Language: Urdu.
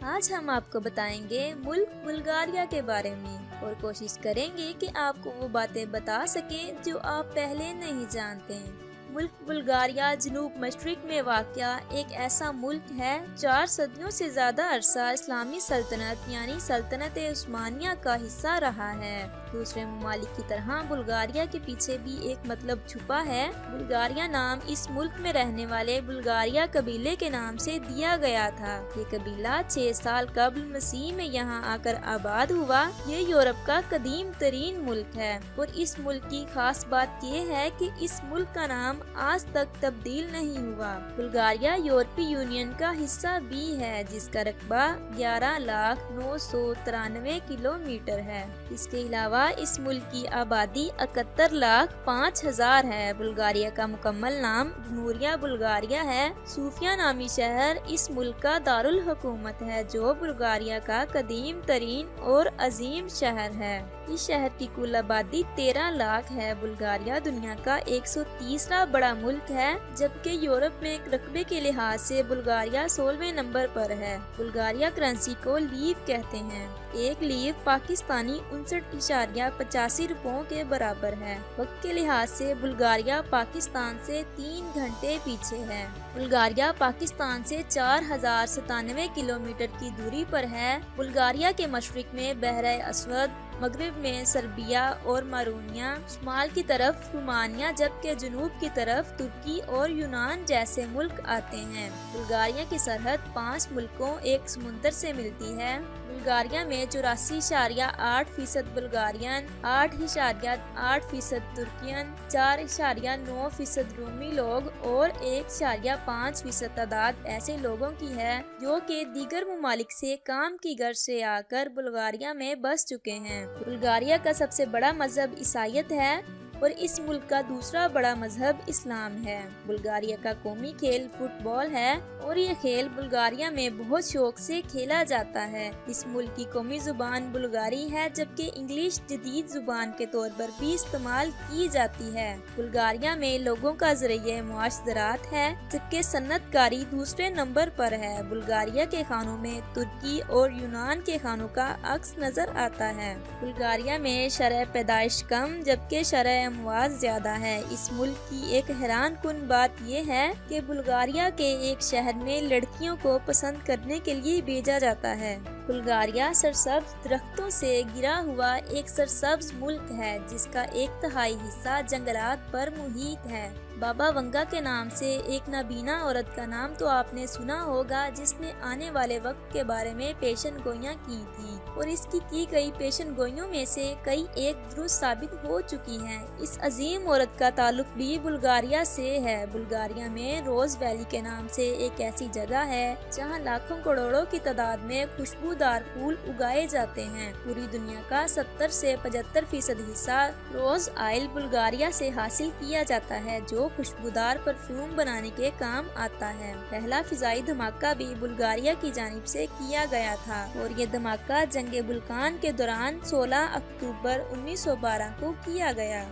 آج ہم آپ کو بتائیں گے ملک بلغاریہ کے بارے میں اور کوشش کریں گے کہ آپ کو وہ باتیں بتا سکیں جو آپ پہلے نہیں جانتے ہیں۔ ملک بلغاریہ جنوب مشرق میں واقع ایک ایسا ملک ہے 4 صدیوں سے زیادہ عرصہ اسلامی سلطنت یعنی سلطنت عثمانیہ کا حصہ رہا ہے۔ دوسرے ممالک کی طرح بلغاریہ کے پیچھے بھی ایک مطلب چھپا ہے۔ بلغاریہ نام اس ملک میں رہنے والے بلغاریہ قبیلے کے نام سے دیا گیا تھا۔ یہ قبیلہ 6 سال قبل مسیح میں یہاں آ کر آباد ہوا۔ یہ یورپ کا قدیم ترین ملک ہے اور اس ملک کی خاص بات یہ ہے کہ اس ملک کا نام آج تک تبدیل نہیں ہوا۔ بلغاریہ یورپی یونین کا حصہ بھی ہے جس کا رقبہ 11,993 کلومیٹر ہے۔ اس کے علاوہ اس ملک کی آبادی 71,05,000 ہے۔ بلغاریہ کا مکمل نام جمہوریہ بلغاریہ ہے۔ صوفیہ نامی شہر اس ملک کا دارالحکومت ہے جو بلغاریہ کا قدیم ترین اور عظیم شہر ہے۔ اس شہر کی کل آبادی 13 لاکھ ہے۔ بلغاریہ دنیا کا 130واں بڑا ملک ہے جبکہ یورپ میں رقبے کے لحاظ سے بلغاریہ 16ویں نمبر پر ہے۔ بلغاریہ کرنسی کو لیو کہتے ہیں۔ ایک لیو پاکستانی 59.85 روپوں کے برابر ہے۔ وقت کے لحاظ سے بلغاریہ پاکستان سے 3 گھنٹے پیچھے ہے۔ بلغاریہ پاکستان سے 4,097 کلومیٹر کی دوری پر ہے۔ بلغاریہ کے مشرق میں بحر اسود، مغرب میں سربیا اور مارونیا، شمال کی طرف رومانیہ جبکہ جنوب کی طرف ترکی اور یونان جیسے ملک آتے ہیں۔ بلغاریہ کی سرحد 5 ملکوں ایک سمندر سے ملتی ہے۔ بلغاریہ میں 84.8% بلغارین، 8.8% ترکین، 4.9% رومی لوگ اور 1.5% تعداد ایسے لوگوں کی ہے جو کہ دیگر ممالک سے کام کی غرض سے آ کر بلغاریہ میں بس چکے ہیں۔ بلغاریہ کا سب سے بڑا مذہب عیسائیت ہے اور اس ملک کا دوسرا بڑا مذہب اسلام ہے۔ بلغاریہ کا قومی کھیل فٹ بال ہے اور یہ کھیل بلغاریہ میں بہت شوق سے کھیلا جاتا ہے۔ اس ملک کی قومی زبان بلغاری ہے جبکہ انگلش جدید زبان کے طور پر بھی استعمال کی جاتی ہے۔ بلغاریہ میں لوگوں کا ذریعہ معاش زراعت ہے جبکہ صنعت کاری دوسرے نمبر پر ہے۔ بلغاریہ کے کھانوں میں ترکی اور یونان کے کھانوں کا عکس نظر آتا ہے۔ بلغاریہ میں شرح پیدائش کم جبکہ شرح اموات زیادہ ہے۔ اس ملک کی ایک حیران کن بات یہ ہے کہ بلغاریہ کے ایک شہر میں لڑکیوں کو پسند کرنے کے لیے بھیجا جاتا ہے۔ بلغاریہ سرسبز درختوں سے گھرا ہوا ایک سرسبز ملک ہے جس کا 1/3 حصہ جنگلات پر محیط ہے۔ بابا ونگا کے نام سے ایک نابینا عورت کا نام تو آپ نے سنا ہوگا جس نے آنے والے وقت کے بارے میں پیشن گوئیاں کی تھی اور اس کی گئی پیشن گوئیوں میں سے کئی ایک درست ثابت ہو چکی ہیں۔ اس عظیم عورت کا تعلق بھی بلغاریہ سے ہے۔ بلغاریہ میں روز ویلی کے نام سے ایک ایسی جگہ ہے جہاں لاکھوں کروڑوں کی تعداد میں خوشبودار پھول اگائے جاتے ہیں۔ پوری دنیا کا 70 سے 75% حصہ روز آئل بلغاریہ سے حاصل کیا جاتا ہے جو خوشبودار پرفیوم بنانے کے کام آتا ہے۔ پہلا فضائی دھماکہ بھی بلغاریہ کی جانب سے کیا گیا تھا اور یہ دھماکہ جنگ بلقان کے دوران 16 اکتوبر 1912 کو کیا گیا۔